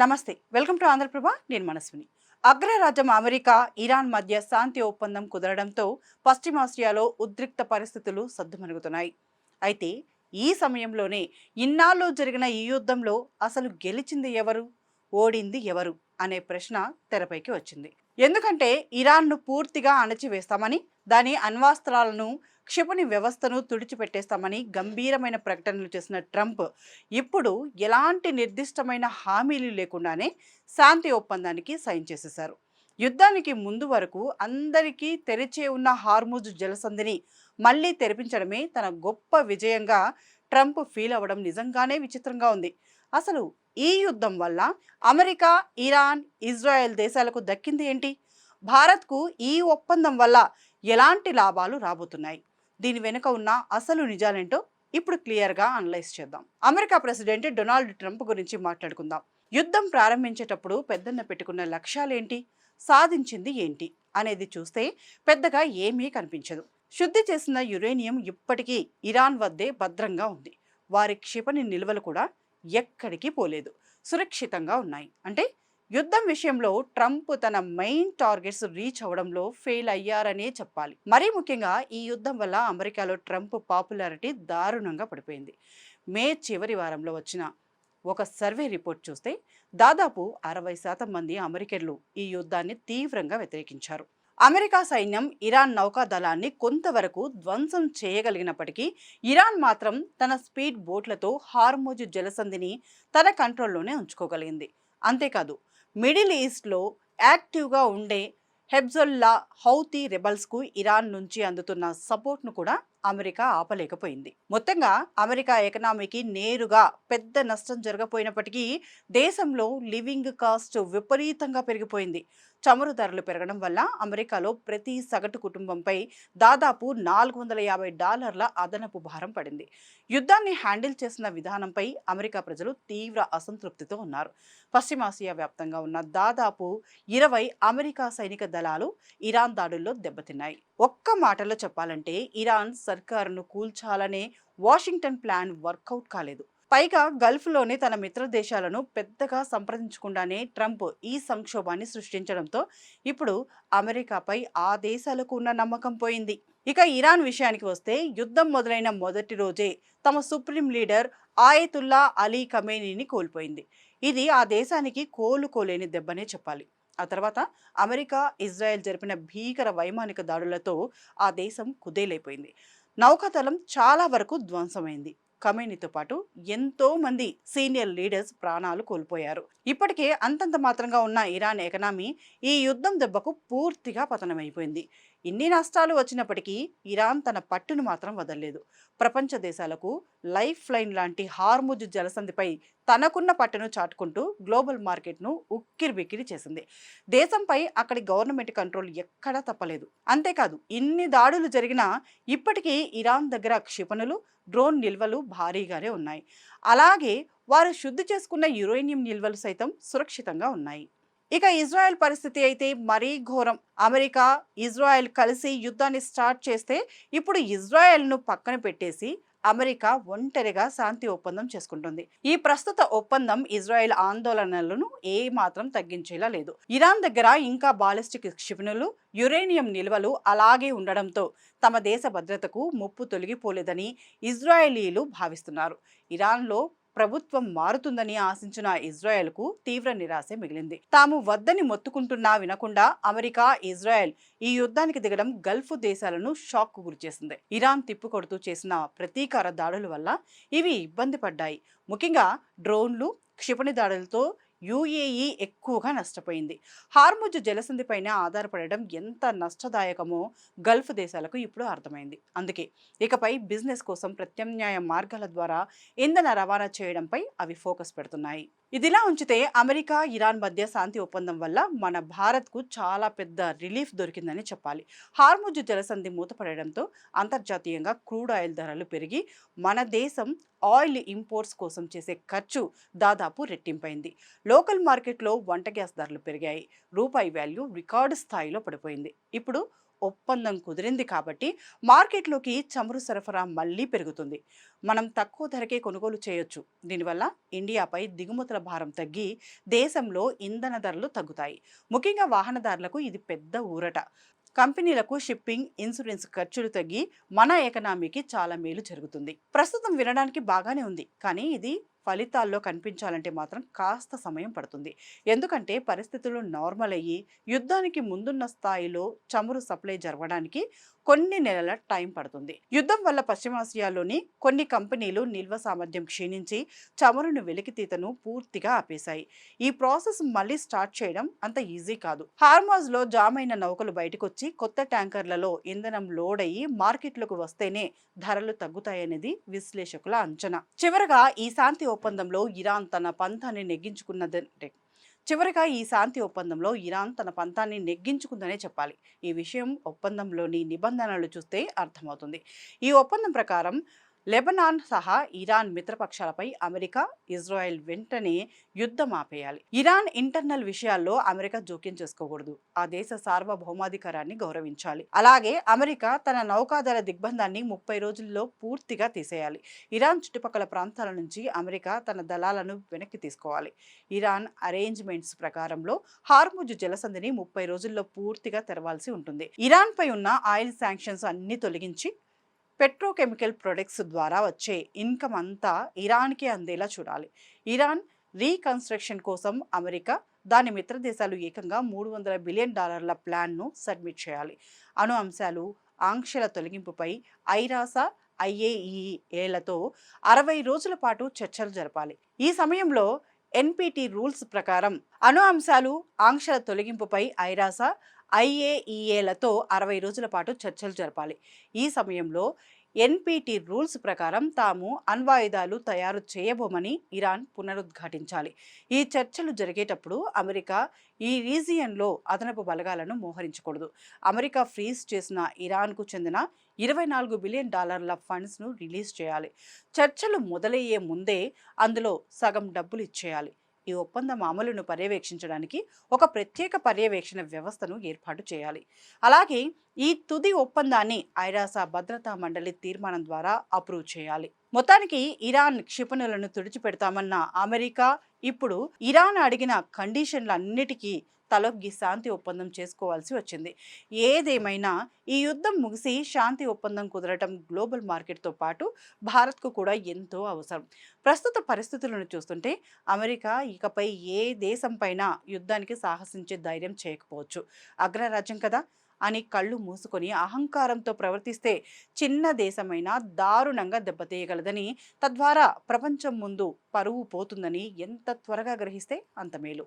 నమస్తే, welcome to Andhraprabha. నేను మనస్విని. అగ్రరాజ్యం అమెరికా ఇరాన్ మధ్య శాంతి ఒప్పందం కుదరడంతో పశ్చిమాసియాలో ఉద్రిక్త పరిస్థితులు సద్దుమణుగుతున్నాయి. అయితే ఈ సమయంలోనే ఇన్నాళ్ళు జరిగిన ఈ యుద్ధంలో అసలు గెలిచింది ఎవరు, ఓడింది ఎవరు అనే ప్రశ్న తెరపైకి వచ్చింది. ఎందుకంటే ఇరాన్ను పూర్తిగా అణచివేస్తామని, దాని అణ్వాస్త్రాలను, క్షిపణి వ్యవస్థను తుడిచిపెట్టేస్తామని గంభీరమైన ప్రకటనలు చేసిన ట్రంప్ ఇప్పుడు ఎలాంటి నిర్దిష్టమైన హామీలు లేకుండానే శాంతి ఒప్పందానికి సైన్ చేసేశారు. యుద్ధానికి ముందు వరకు అందరికీ తెరిచే ఉన్న హార్ముజ్ జలసంధిని మళ్ళీ తెరిపించడమే తన గొప్ప విజయంగా ట్రంప్ ఫీల్ అవ్వడం నిజంగానే విచిత్రంగా ఉంది. అసలు ఈ యుద్ధం వల్ల అమెరికా, ఇరాన్, ఇజ్రాయెల్ దేశాలకు దక్కింది ఏంటి? భారత్కు ఈ ఒప్పందం వల్ల ఎలాంటి లాభాలు రాబోతున్నాయి? దీని వెనుక ఉన్న అసలు నిజాలేంటో ఇప్పుడు క్లియర్గా అనలైజ్ చేద్దాం. అమెరికా ప్రెసిడెంట్ డొనాల్డ్ ట్రంప్ గురించి మాట్లాడుకుందాం. యుద్ధం ప్రారంభించేటప్పుడు పెద్దన్న పెట్టుకున్న లక్ష్యాలేంటి, సాధించింది ఏంటి అనేది చూస్తే పెద్దగా ఏమీ కనిపించదు. శుద్ధి చేసిన యురేనియం ఇప్పటికీ ఇరాన్ వద్దే భద్రంగా ఉంది. వారి క్షిపణి నిల్వలు కూడా ఎక్కడికి పోలేదు, సురక్షితంగా ఉన్నాయి. అంటే యుద్ధం విషయంలో ట్రంప్ తన మెయిన్ టార్గెట్స్ రీచ్ అవడంలో ఫెయిల్ అయ్యారనే చెప్పాలి. మరీ ముఖ్యంగా ఈ యుద్ధం వల్ల అమెరికాలో ట్రంప్ పాపులారిటీ దారుణంగా పడిపోయింది. మే చివరి వారంలో వచ్చిన ఒక సర్వే రిపోర్ట్ చూస్తే దాదాపు 60% మంది అమెరికన్లు ఈ యుద్ధాన్ని తీవ్రంగా వ్యతిరేకించారు. అమెరికా సైన్యం ఇరాన్ నౌకాదళాన్ని కొంతవరకు ధ్వంసం చేయగలిగినప్పటికీ ఇరాన్ మాత్రం తన స్పీడ్ బోట్లతో హార్ముజ్ జలసంధిని తన కంట్రోల్లోనే ఉంచుకోగలిగింది. అంతేకాదు, మిడిల్ ఈస్ట్లో యాక్టివ్గా ఉండే హెజ్బొల్లా, హౌతీ రెబల్స్కు ఇరాన్ నుంచి అందుతున్న సపోర్ట్ను కూడా అమెరికా ఆపలేకపోయింది. మొత్తంగా అమెరికా ఎకనామీకి నేరుగా పెద్ద నష్టం జరగపోయినప్పటికీ దేశంలో లివింగ్ కాస్ట్ విపరీతంగా పెరిగిపోయింది. చమురు ధరలు పెరగడం వల్ల అమెరికాలో ప్రతి సగటు కుటుంబంపై దాదాపు $450 అదనపు భారం పడింది. యుద్ధాన్ని హ్యాండిల్ చేసిన విధానంపై అమెరికా ప్రజలు తీవ్ర అసంతృప్తితో ఉన్నారు. పశ్చిమాసియా వ్యాప్తంగా ఉన్న దాదాపు 20 అమెరికా సైనిక దళాలు ఇరాన్ దాడుల్లో దెబ్బతిన్నాయి. ఒక్క మాటలో చెప్పాలంటే ఇరాన్ సర్కారును కూల్చాలనే వాషింగ్టన్ ప్లాన్ వర్కౌట్ కాలేదు. పైగా గల్ఫ్లోని తన మిత్ర దేశాలను పెద్దగా సంప్రదించకుండానే ట్రంప్ ఈ సంక్షోభాన్ని సృష్టించడంతో ఇప్పుడు అమెరికాపై ఆ దేశాలకు ఉన్న నమ్మకం పోయింది. ఇక ఇరాన్ విషయానికి వస్తే యుద్ధం మొదలైన మొదటి రోజే తమ సుప్రీం లీడర్ ఆయతుల్లా అలీ ఖమేనీని కోల్పోయింది. ఇది ఆ దేశానికి కోలుకోలేని దెబ్బనే చెప్పాలి. ఆ తర్వాత అమెరికా, ఇజ్రాయెల్ జరిపిన భీకర వైమానిక దాడులతో ఆ దేశం కుదేలైపోయింది. నౌకాదళం చాలా వరకు ధ్వంసమైంది. ఖమేనీతో పాటు ఎంతో మంది సీనియర్ లీడర్స్ ప్రాణాలు కోల్పోయారు. ఇప్పటికే అంతంత మాత్రంగా ఉన్న ఇరాన్ ఎకనామీ ఈ యుద్ధం దెబ్బకు పూర్తిగా పతనమైపోయింది. ఇన్ని నష్టాలు వచ్చినప్పటికీ ఇరాన్ తన పట్టును మాత్రం వదలలేదు. ప్రపంచ దేశాలకు లైఫ్ లైన్ లాంటి హార్ముజ్ జలసంధిపై తనకున్న పట్టును చాటుకుంటూ గ్లోబల్ మార్కెట్ను ఉక్కిరిబిక్కిరి చేసింది. దేశంపై అక్కడి గవర్నమెంట్ కంట్రోల్ ఎక్కడా తప్పలేదు. అంతేకాదు, ఇన్ని దాడులు జరిగినా ఇప్పటికీ ఇరాన్ దగ్గర క్షిపణులు, డ్రోన్ నిల్వలు భారీగానే ఉన్నాయి. అలాగే వారు శుద్ధి చేసుకున్న యురేనియం నిల్వలు సైతం సురక్షితంగా ఉన్నాయి. ఇక ఇజ్రాయెల్ పరిస్థితి అయితే మరీ ఘోరం. అమెరికా, ఇజ్రాయెల్ కలిసి యుద్ధాన్ని స్టార్ట్ చేస్తే ఇప్పుడు ఇజ్రాయెల్ను పక్కన పెట్టేసి అమెరికా ఒంటరిగా శాంతి ఒప్పందం చేసుకుంటుంది. ఈ ప్రస్తుత ఒప్పందం ఇజ్రాయెల్ ఆందోళనలను ఏ మాత్రం తగ్గించేలా లేదు. ఇరాన్ దగ్గర ఇంకా బాలిస్టిక్ క్షిపణులు, యురేనియం నిల్వలు అలాగే ఉండడంతో తమ దేశ భద్రతకు ముప్పు తొలగిపోలేదని ఇజ్రాయేలీలు భావిస్తున్నారు. ఇరాన్లో ప్రభుత్వం మారుతుందని ఆశించిన ఇజ్రాయెల్కు తీవ్ర నిరాశే మిగిలింది. తాము వద్దని మొత్తుకుంటున్నా వినకుండా అమెరికా, ఇజ్రాయెల్ ఈ యుద్ధానికి దిగడం గల్ఫ్ దేశాలను షాక్ కు గురిచేసింది. ఇరాన్ తిప్పికొడుతూ చేసిన ప్రతీకార దాడుల వల్ల ఇవి ఇబ్బంది పడ్డాయి. ముఖ్యంగా డ్రోన్లు, క్షిపణి దాడులతో యుఏఈ ఎక్కువగా నష్టపోయింది. హార్ముజ్ జలసంధిపైన ఆధారపడడం ఎంత నష్టదాయకమో గల్ఫ్ దేశాలకు ఇప్పుడు అర్థమైంది. అందుకే ఇకపై బిజినెస్ కోసం ప్రత్యామ్నాయ మార్గాల ద్వారా ఇంధన రవాణా చేయడంపై అవి ఫోకస్ పెడుతున్నాయి. ఇదిలా ఉంచితే అమెరికా, ఇరాన్ మధ్య శాంతి ఒప్పందం వల్ల మన భారత్కు చాలా పెద్ద రిలీఫ్ దొరికిందని చెప్పాలి. హార్ముజ్ జలసంధి మూతపడడంతో అంతర్జాతీయంగా క్రూడ్ ఆయిల్ ధరలు పెరిగి మన దేశం ఆయిల్ ఇంపోర్ట్స్ కోసం చేసే ఖర్చు దాదాపు రెట్టింపైంది. లోకల్ మార్కెట్లో వంట గ్యాస్ ధరలు పెరిగాయి. రూపాయి వాల్యూ రికార్డు స్థాయిలో పడిపోయింది. ఇప్పుడు ఒప్పందం కుదిరింది కాబట్టి మార్కెట్లోకి చమురు సరఫరా మళ్ళీ పెరుగుతుంది. మనం తక్కువ ధరకే కొనుగోలు చేయొచ్చు. దీనివల్ల ఇండియాపై దిగుమతుల భారం తగ్గి దేశంలో ఇంధన ధరలు తగ్గుతాయి. ముఖ్యంగా వాహనదారులకు ఇది పెద్ద ఊరట. కంపెనీలకు షిప్పింగ్, ఇన్సూరెన్స్ ఖర్చులు తగ్గి మన ఎకనామీకి చాలా మేలు జరుగుతుంది. ప్రస్తుతం వినడానికి బాగానే ఉంది, కానీ ఇది ఫలితాల్లో కనిపించాలంటే మాత్రం కాస్త సమయం పడుతుంది. ఎందుకంటే పరిస్థితులు నార్మల్ అయ్యి యుద్ధానికి ముందున్న స్థాయిలో చమురు సప్లై జరగడానికి కొన్ని నెలల టైం పడుతుంది. యుద్ధం వల్ల పశ్చిమాసియాలోని కొన్ని కంపెనీలు నిల్వ సామర్థ్యం క్షీణించి చమురును వెలికితీతను పూర్తిగా ఆపేశాయి. ఈ ప్రాసెస్ మళ్ళీ స్టార్ట్ చేయడం అంత ఈజీ కాదు. హార్మాజ్ లో జామ్ అయిన నౌకలు బయటకొచ్చి కొత్త ట్యాంకర్లలో ఇంధనం లోడ్ అయ్యి మార్కెట్లకు వస్తేనే ధరలు తగ్గుతాయనేది విశ్లేషకుల అంచనా. చివరగా ఈ శాంతి ఒప్పందంలో ఇరాన్ తన పంతాన్ని నెగ్గించుకుందనే చెప్పాలి. ఈ విషయం ఒప్పందంలోని నిబంధనలు చూస్తే అర్థమవుతుంది. ఈ ఒప్పందం ప్రకారం లెబనాన్ సహా ఇరాన్ మిత్రపక్షాలపై అమెరికా, ఇజ్రాయెల్ వెంటనే యుద్ధం ఆపేయాలి. ఇరాన్ ఇంటర్నల్ విషయాల్లో అమెరికా జోక్యం చేసుకోకూడదు. ఆ దేశ సార్వభౌమాధికారాన్ని గౌరవించాలి. అలాగే అమెరికా తన నౌకాదళ దిగ్బంధాన్ని 30 రోజుల్లో పూర్తిగా తీసేయాలి. ఇరాన్ చుట్టుపక్కల ప్రాంతాల నుంచి అమెరికా తన దళాలను వెనక్కి తీసుకోవాలి. ఇరాన్ అరేంజ్మెంట్స్ ప్రకారంలో హార్ముజ్ జలసంధిని 30 రోజుల్లో పూర్తిగా తెరవాల్సి ఉంటుంది. ఇరాన్ పై ఉన్న ఆయిల్ శాంక్షన్స్ అన్ని తొలగించి పెట్రోకెమికల్ ప్రొడక్ట్స్ ద్వారా వచ్చే ఇన్కమ్ అంతా ఇరాన్కి అందేలా చూడాలి. ఇరాన్ రీకన్స్ట్రక్షన్ కోసం అమెరికా, దాని మిత్ర దేశాలు ఏకంగా $300 బిలియన్ ప్లాన్ను సబ్మిట్ చేయాలి. అణు అంశాలు, ఆంక్షల తొలగింపుపై ఐరాస, IAEAలతో 60 రోజుల పాటు చర్చలు జరపాలి. ఈ సమయంలో NPT రూల్స్ ప్రకారం అణు అంశాలు, ఆంక్షల తొలగింపుపై ఐరాస, IAEAలతో 60 రోజుల పాటు చర్చలు జరపాలి. ఈ సమయంలో NPT రూల్స్ ప్రకారం తాము అణ్వాయుధాలు తయారు చేయబోమని ఇరాన్ పునరుద్ఘాటించాలి. ఈ చర్చలు జరిగేటప్పుడు అమెరికా ఈ రీజియన్లో అదనపు బలగాలను మోహరించకూడదు. అమెరికా ఫ్రీజ్ చేసిన ఇరాన్కు చెందిన $24 బిలియన్ ఫండ్స్ను రిలీజ్ చేయాలి. చర్చలు మొదలయ్యే ముందే అందులో సగం డబ్బులు ఇచ్చేయాలి. ఈ ఒప్పందం అమలును పర్యవేక్షించడానికి ఒక ప్రత్యేక పర్యవేక్షణ వ్యవస్థను ఏర్పాటు చేయాలి. అలాగే ఈ తుది ఒప్పందాన్ని ఐరాస భద్రతా మండలి తీర్మానం ద్వారా అప్రూవ్ చేయాలి. మొత్తానికి ఇరాన్ క్షిపణులను తుడిచిపెడతామన్న అమెరికా ఇప్పుడు ఇరాన్ అడిగిన కండిషన్లన్నిటికీ తలొగ్గి శాంతి ఒప్పందం చేసుకోవాల్సి వచ్చింది. ఏదేమైనా ఈ యుద్ధం ముగిసి శాంతి ఒప్పందం కుదరటం గ్లోబల్ మార్కెట్తో పాటు భారత్కు కూడా ఎంతో అవసరం. ప్రస్తుత పరిస్థితులను చూస్తుంటే అమెరికా ఇకపై ఏ దేశం పైన యుద్ధానికి సాహసించే ధైర్యం చేయకపోవచ్చు. అగ్రరాజ్యం కదా అని కళ్ళు మూసుకొని అహంకారంతో ప్రవర్తిస్తే చిన్న దేశమైనా దారుణంగా దెబ్బతీయగలదని, తద్వారా ప్రపంచం ముందు పరువు పోతుందని ఎంత త్వరగా గ్రహిస్తే అంత మేలు.